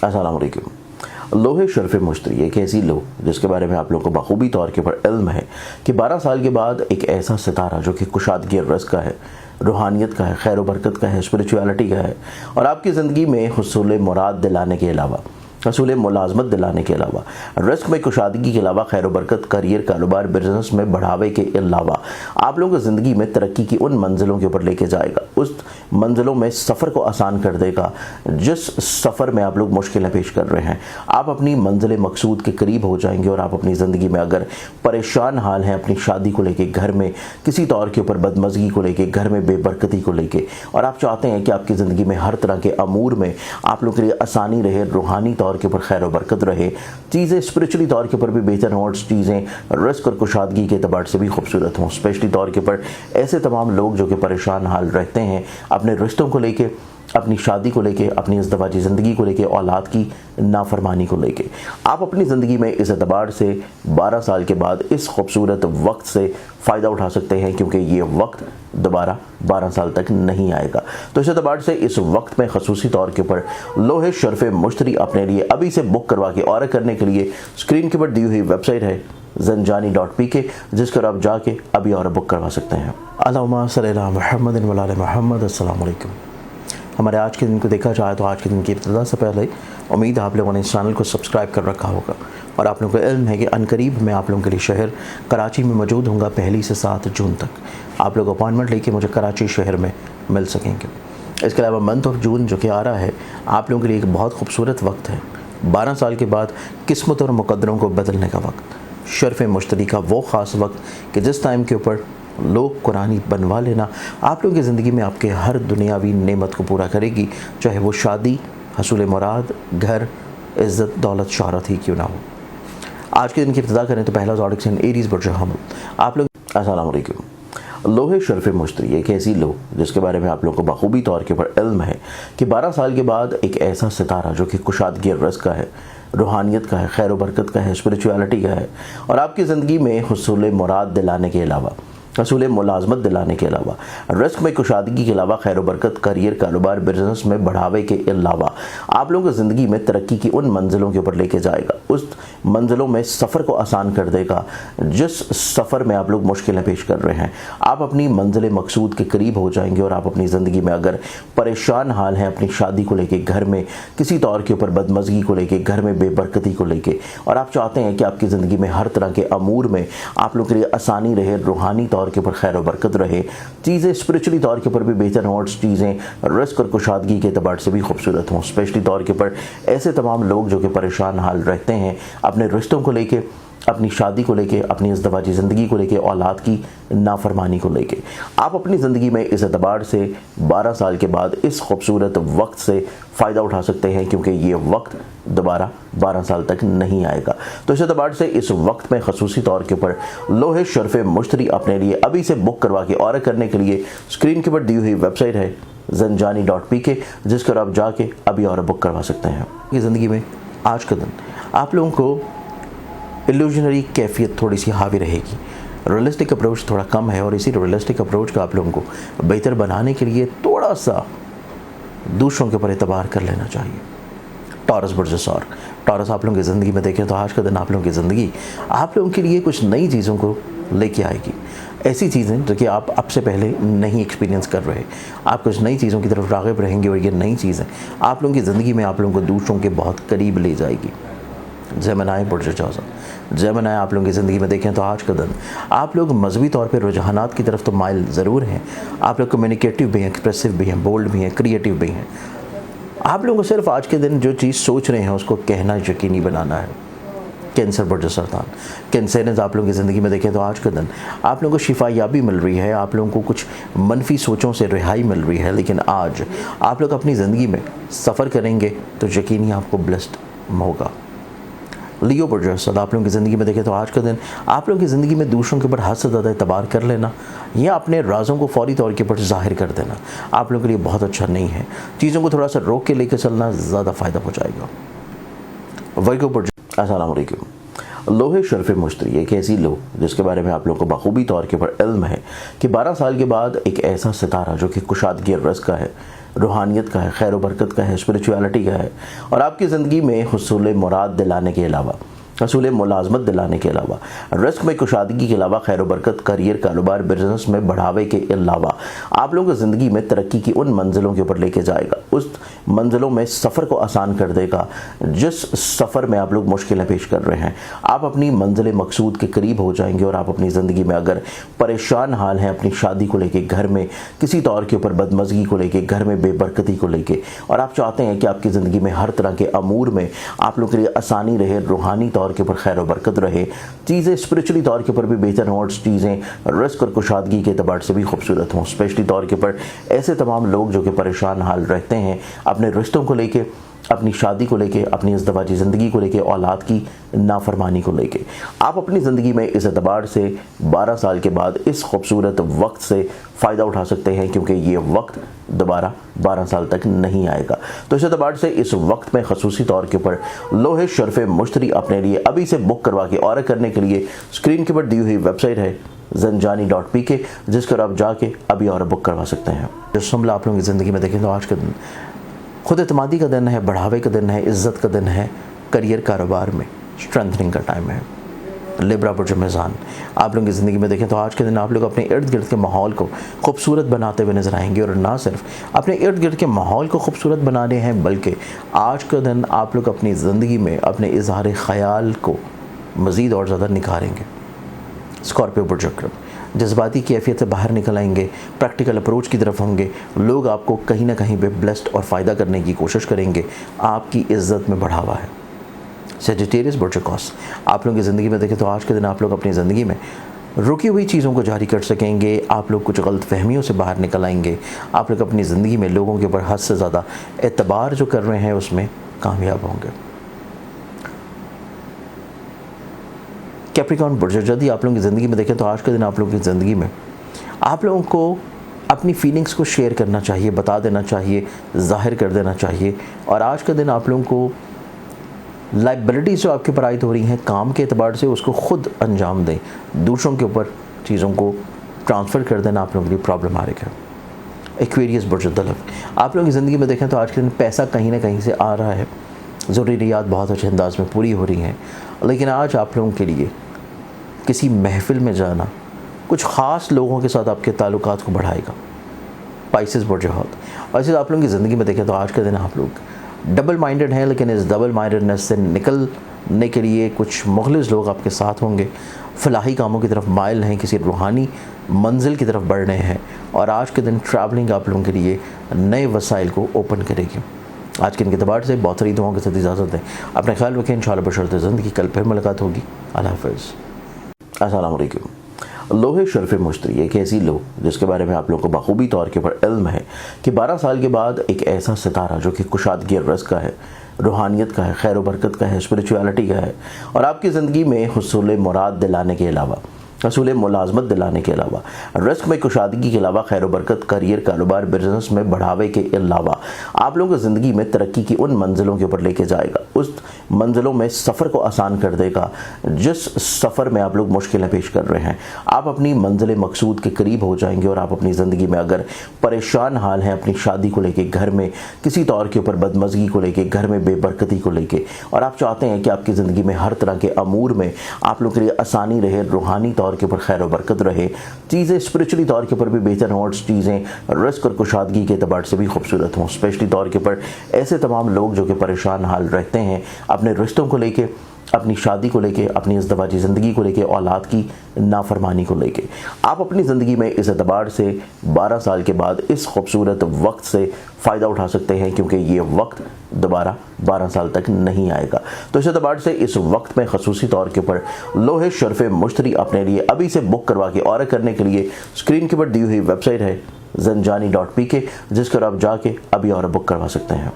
अस्सलाम वालेकुम। लोहे शर्फ मुश्तरी एक ऐसी लो जिसके बारे में आप लोगों को बखूबी तौर के ऊपर इल्म है कि 12 साल के बाद एक ऐसा सितारा जो कि कुशादगी और रज़्क़ का है, रूहानियत का है, खैर व बरकत का है, स्पिरिचुअलिटी का है और आपकी ज़िंदगी में हुसूल मुराद दिलाने के अलावा, हसूल मुलाजमत दिलाने के अलावा, रिस्क में कुशादगी के अलावा, खैर बरकत, करियर, कारोबार, बिजनेस में बढ़ावे के अलावा आप लोगों को ज़िंदगी में तरक्की की उन मंजिलों के ऊपर लेके जाएगा, उस मंजिलों में सफ़र को आसान कर देगा जिस सफ़र में आप लोग मुश्किलें पेश कर रहे हैं। आप अपनी मंजिल मकसूद के करीब हो जाएंगे और आप अपनी ज़िंदगी में अगर परेशान हाल हैं अपनी शादी को लेके, घर में किसी तौर के ऊपर बदमज़गी को लेके, घर में बेबरकती को लेके, और आप चाहते हैं कि आपकी ज़िंदगी में हर तरह के अमूर में आप लोग के लिए आसानी रहे, रूहानी तौर के ऊपर खैर बरकत रहे, चीज़ें स्पिरिचुअली तौर के ऊपर भी बेहतर हों और चीज़ें रिस्क और कुशादगी के एतबार से भी खूबसूरत हों, स्पेशली तौर के ऊपर ऐसे तमाम लोग जो कि परेशान हाल रहते हैं अपने रिश्तों को लेके, अपनी शादी को लेके, अपनी इज़्दवाजी ज़िंदगी को लेके, औलाद की नाफरमानी को लेके, आप अपनी ज़िंदगी में इस एतबार से 12 साल के बाद इस खूबसूरत वक्त से फ़ायदा उठा सकते हैं क्योंकि ये वक्त दोबारा 12 साल तक नहीं आएगा। तो इस एतबार से इस वक्त में खसूसी तौर के ऊपर लोहे शर्फ मुश्तरी अपने लिए अभी से बुक करवा के ऑर्डर करने के लिए स्क्रीन के ऊपर दी हुई वेबसाइट है zanjani.pk, जिस पर आप जाके अभी और बुक करवा सकते हैं। अल्लाहुम्मा सल्ली अला मुहम्मद व अला मुहम्मद। अस्सलाम वालेकुम। हमारे आज के दिन को देखा जाए तो आज के दिन की इब्तिदा से पहले उम्मीद है आप लोगों ने इस चैनल को सब्सक्राइब कर रखा होगा और आप लोगों को इल्म है कि अनकरीब मैं आप लोगों के लिए शहर कराची में मौजूद होऊंगा 1 से 7 जून तक। आप लोग अपॉइंटमेंट लेके मुझे कराची शहर में मिल सकेंगे। इसके अलावा मंथ ऑफ जून जो कि आ रहा है आप लोगों के लिए एक बहुत खूबसूरत वक्त है। 12 साल के बाद किस्मत और मुकद्दरों को बदलने का वक्त, शर्फ मुश्तरी का वो ख़ास वक्त कि जिस टाइम के ऊपर लोग कुरानी बनवा लेना आप लोगों की ज़िंदगी में आपके हर दुनियावी नेमत को पूरा करेगी, चाहे वो शादी, हसूल मुराद, घर, इज़्ज़त, दौलत, शोहरत ही क्यों ना हो। आज के दिन की इब्तिदा करें तो पहला ज़ोडिक साइन एरीज़ बुर्ज हमल। आप लोग अस्सलाम वालेकुम। लोहे शर्फ मुश्तरी एक ऐसी लो जिसके बारे में आप लोगों को बखूबी तौर के ऊपर इल्म है कि 12 साल के बाद एक ऐसा सितारा जो कि कुशादगी और रज़्क़ का है, रूहानियत का है, खैर व बरकत का है, स्पिरिचुअलिटी का है और आपकी ज़िंदगी में हुसूल मुराद दिलाने के अलावा, हसूल मुलाजमत दिलाने के अलावा, रिस्क में कुशादगी के अलावा, खैर बरकत, करियर, कारोबार, बिजनेस में बढ़ावे के अलावा आप लोगों को ज़िंदगी में तरक्की की उन मंजिलों के ऊपर लेके जाएगा, उस मंजिलों में सफ़र को आसान कर देगा जिस सफ़र में आप लोग मुश्किलें पेश कर रहे हैं। आप अपनी मंजिल मकसूद के करीब हो जाएंगे और आप अपनी ज़िंदगी में अगर परेशान हाल हैं अपनी शादी को लेके, घर में किसी तौर के ऊपर बदमज़गी को लेके, घर में बेबरकती को लेके, और आप चाहते हैं कि आपकी ज़िंदगी में हर तरह के अमूर में आप लोग के लिए आसानी रहे, रूहानी तौर के ऊपर खैर बरकत रहे, चीज़ें स्पिरिचुअली तौर के ऊपर भी बेहतर हों और चीज़ें रिस्क और कुशादगी के एतबार से भी खूबसूरत हों, स्पेशली तौर के ऊपर ऐसे तमाम लोग जो कि परेशान हाल रहते हैं अपने रिश्तों को लेके, अपनी शादी को लेके, अपनी इज़्दवाजी ज़िंदगी को लेके, औलाद की नाफरमानी को लेके, आप अपनी ज़िंदगी में इस एतबार से 12 साल के बाद इस खूबसूरत वक्त से फ़ायदा उठा सकते हैं क्योंकि ये वक्त दोबारा 12 साल तक नहीं आएगा। तो इस एतबार से इस वक्त में खसूसी तौर के ऊपर लोहे शर्फ मुश्तरी अपने लिए अभी से बुक करवा के ऑर्डर करने के लिए स्क्रीन के ऊपर दी हुई वेबसाइट है zanjani.pk, जिस पर आप जाके अभी और बुक करवा सकते हैं। ये ज़िंदगी में आज का दिन आप लोगों को इल्यूजनरी कैफियत थोड़ी सी हावी रहेगी, रियलिस्टिक अप्रोच थोड़ा कम है और इसी रियलिस्टिक अप्रोच का आप लोगों को बेहतर बनाने के लिए थोड़ा सा दूसरों के ऊपर एतबार कर लेना चाहिए। टॉरस बुर्ज और टॉरस आप लोगों की ज़िंदगी में देखें तो आज का दिन आप लोगों की ज़िंदगी आप लोगों के लिए कुछ नई चीज़ों को लेके आएगी, ऐसी चीज़ें जो कि आप अब से पहले नहीं एक्सपीरियंस कर रहे, आप कुछ नई चीज़ों की तरफ राग़िब रहेंगे और ये नई चीज़ें आप लोगों की ज़िंदगी में आप लोगों को दूसरों के बहुत करीब ले जाएगी। जेमिनी बुर्ज जौज़ा, जेमिनी आप लोगों की ज़िंदगी में देखें तो आज का दिन आप लोग मजहबी तौर पे रुझानात की तरफ तो माइल ज़रूर हैं, आप लोग कम्युनिकेटिव भी हैं, एक्सप्रेसिव भी हैं, बोल्ड भी हैं, क्रिएटिव भी हैं। आप लोगों को सिर्फ आज के दिन जो चीज़ सोच रहे हैं उसको कहना यकीनी बनाना है। कैंसर बुर्ज सरतान, कैंसरियंस आप लोगों की ज़िंदगी में देखें तो आज का दिन आप लोगों को शिफायाबी मिल रही है, आप लोगों को कुछ मनफी सोचों से रिहाई मिल रही है, लेकिन आज आप लोग अपनी ज़िंदगी में सफ़र करेंगे तो यकीनी आपको ब्लेस्ड होगा। लियो बुर्ज असद आप लोगों की ज़िंदगी में देखें तो आज का दिन आप लोगों की ज़िंदगी में दूसरों के ऊपर हद से ज़्यादा एतबार कर लेना या अपने राज़ों को फौरी तौर के ऊपर ज़ाहिर कर देना आप लोगों के लिए बहुत अच्छा नहीं है। चीज़ों को थोड़ा सा रोक के लेकर चलना ज़्यादा फ़ायदा पहुँचाएगा। वर्गो बुर्ज अस्सलाम वालेकुम। लोहे शर्फ मुश्तरी एक ऐसी लो जिसके बारे में आप लोगों को बखूबी तौर के ऊपर इल्म है कि 12 साल के बाद एक ऐसा सितारा जो कि कुशादगी और रज़्क़ का है, روحانیت کا ہے، خیر و برکت کا ہے، اسپریچویلٹی کا ہے، اور آپ کی زندگی میں حصول مراد دلانے کے علاوہ، حصول ملازمت دلانے کے علاوہ، رزق میں کشادگی کے علاوہ، خیر و برکت، کریئر، کاروبار، بزنس میں بڑھاوے کے علاوہ آپ لوگوں کو زندگی میں ترقی کی ان منزلوں کے اوپر لے کے جائے گا، اس منزلوں میں سفر کو آسان کر دے گا جس سفر میں آپ لوگ مشکلیں پیش کر رہے ہیں۔ آپ اپنی منزل مقصود کے قریب ہو جائیں گے، اور آپ اپنی زندگی میں اگر پریشان حال ہیں اپنی شادی کو لے کے، گھر میں کسی طور کے اوپر بدمزگی کو لے کے، گھر میں بے برکتی کو لے کے، اور آپ چاہتے ہیں کہ آپ کی زندگی میں ہر طرح کے امور میں آپ لوگوں کے لیے آسانی رہے، روحانی طور کے اوپر خیر و برکت رہے، چیزیں اسپرچولی طور کے اوپر بھی بہتر ہوں، اور چیزیں رزق اور کشادگی کے اعتبار سے بھی خوبصورت ہوں، اسپیشلی طور کے اوپر ایسے تمام لوگ جو کہ پریشان حال رہتے ہیں اپنے رشتوں کو لے کے، اپنی شادی کو لے کے، اپنی ازدواجی زندگی کو لے کے، اولاد کی نافرمانی کو لے کے، آپ اپنی زندگی میں اس اعتبار سے 12 سال کے بعد اس خوبصورت وقت سے فائدہ اٹھا سکتے ہیں، کیونکہ یہ وقت دوبارہ 12 سال تک نہیں آئے گا۔ تو اس اعتبار سے اس وقت میں خصوصی طور کے اوپر لوہے شرف مشتری اپنے لیے ابھی سے بک کروا کے آرڈر کرنے کے لیے اسکرین کے اوپر دی ہوئی ویب سائٹ ہے zanjani.pk، جس پر آپ جا کے ابھی اور بک کروا سکتے ہیں۔ جس حملہ آپ لوگوں کی زندگی میں دیکھیں تو آج کا دن خود اعتمادی کا دن ہے، بڑھاوے کا دن ہے، عزت کا دن ہے، کریئر کاروبار میں اسٹرینتھنگ کا ٹائم ہے۔ لیبرا برج میزان آپ لوگوں کی زندگی میں دیکھیں تو آج کے دن آپ لوگ اپنے ارد گرد کے ماحول کو خوبصورت بناتے ہوئے نظر آئیں گے، اور نہ صرف اپنے ارد گرد کے ماحول کو خوبصورت بنانے ہیں بلکہ آج کا دن آپ لوگ اپنی زندگی میں اپنے اظہار خیال کو مزید اور زیادہ نکھاریں گے۔ اسکارپیو برج اکرم جذباتی کیفیت سے باہر نکل آئیں گے، پریکٹیکل اپروچ کی طرف ہوں گے، لوگ آپ کو کہیں نہ کہیں پہ بلیسڈ اور فائدہ کرنے کی کوشش کریں گے، آپ کی عزت میں بڑھاوا ہے۔ سیجیٹیریس برج اکوس آپ لوگوں کی زندگی میں دیکھیں تو آج کے دن آپ لوگ اپنی زندگی میں رکی ہوئی چیزوں کو جاری کر سکیں گے، آپ لوگ کچھ غلط فہمیوں سے باہر نکل آئیں گے، آپ لوگ اپنی زندگی میں لوگوں کے اوپر حد سے زیادہ اعتبار جو کر رہے ہیں اس میں کامیاب ہوں گے۔ کیپریکارن برج جدی آپ لوگوں کی زندگی میں دیکھیں تو آج کے دن آپ لوگوں کی زندگی میں آپ لوگوں کو اپنی فیلنگز کو شیئر کرنا چاہیے، بتا دینا چاہیے، ظاہر کر دینا چاہیے، اور آج کا دن آپ لوگوں کو لائبلٹیز جو آپ کے اوپر عائد ہو رہی ہیں کام کے اعتبار سے اس کو خود انجام دیں، دوسروں کے اوپر چیزوں کو ٹرانسفر کر دینا آپ لوگوں کے لیے پرابلم آ رہا ہے۔ ایکویریس برج دلو آپ لوگوں کی زندگی میں دیکھیں تو آج کے دن پیسہ کہیں نہ کہیں سے آ رہا ہے، ضروریات بہت اچھے انداز میں پوری ہو رہی ہیں، لیکن آج آپ لوگوں کے لیے کسی محفل میں جانا کچھ خاص لوگوں کے ساتھ آپ کے تعلقات کو بڑھائے گا۔ پائسس برج حوت ویسے آپ لوگوں کی زندگی میں دیکھیں تو آج کے دن آپ لوگ ڈبل مائنڈڈ ہیں، لیکن اس ڈبل مائنڈڈنس سے نکلنے کے لیے کچھ مخلص لوگ آپ کے ساتھ ہوں گے، فلاحی کاموں کی طرف مائل ہیں، کسی روحانی منزل کی طرف بڑھ رہے ہیں، اور آج کے دن ٹریولنگ آپ لوگوں کے لیے نئے وسائل کو اوپن کرے گی۔ آج کے ان کے اعتبار سے بہت ساری دعاؤں کے ساتھ اجازت دیں، اپنے خیال رکھیں، انشاءاللہ بشرط زندگی کل پھر ملاقات ہوگی۔ اللہ حافظ۔ السلام علیکم۔ لوہے شرف مشتری ایک ایسی لو جس کے بارے میں آپ لوگوں کو بخوبی طور کے اوپر علم ہے کہ 12 سال کے بعد ایک ایسا ستارہ جو کہ کشادگی رزق کا ہے، روحانیت کا ہے، خیر و برکت کا ہے، اسپریچویلٹی کا ہے، اور آپ کی زندگی میں حصول مراد دلانے کے علاوہ، حصول ملازمت دلانے کے علاوہ، رزق میں کشادگی کے علاوہ، خیر و برکت، کریئر، کاروبار، بزنس میں بڑھاوے کے علاوہ آپ لوگوں کو زندگی میں ترقی کی ان منزلوں کے اوپر لے کے جائے گا، اس منزلوں میں سفر کو آسان کر دے گا جس سفر میں آپ لوگ مشکلیں پیش کر رہے ہیں۔ آپ اپنی منزل مقصود کے قریب ہو جائیں گے، اور آپ اپنی زندگی میں اگر پریشان حال ہیں اپنی شادی کو لے کے، گھر میں کسی طور کے اوپر بدمزگی کو لے کے، گھر میں بے برکتی کو لے کے، اور آپ چاہتے ہیں کہ آپ کی زندگی میں ہر طرح کے امور میں آپ لوگوں کے لیے آسانی رہے، روحانی طور کے اوپر خیر و برکت رہے، چیزیں اسپرچولی طور کے اوپر بھی بہتر ہوں، اور چیزیں رزق اور کشادگی کے اعتبار سے بھی خوبصورت ہوں، اسپیشلی طور کے اوپر ایسے تمام لوگ جو کہ پریشان حال رہتے ہیں اپنے رشتوں کو لے کے، اپنی شادی کو لے کے، اپنی ازدواجی زندگی کو لے کے، اولاد کی نافرمانی کو لے کے، آپ اپنی زندگی میں اس اعتبار سے 12 سال کے بعد اس خوبصورت وقت سے فائدہ اٹھا سکتے ہیں، کیونکہ یہ وقت دوبارہ 12 سال تک نہیں آئے گا۔ تو اس اعتبار سے اس وقت میں خصوصی طور کے اوپر لوہے شرف مشتری اپنے لیے ابھی سے بک کروا کے آرڈر کرنے کے لیے اسکرین کے اوپر دی ہوئی ویب سائٹ ہے zanjani.pk، جس پر آپ جا کے ابھی اور بک کروا سکتے ہیں۔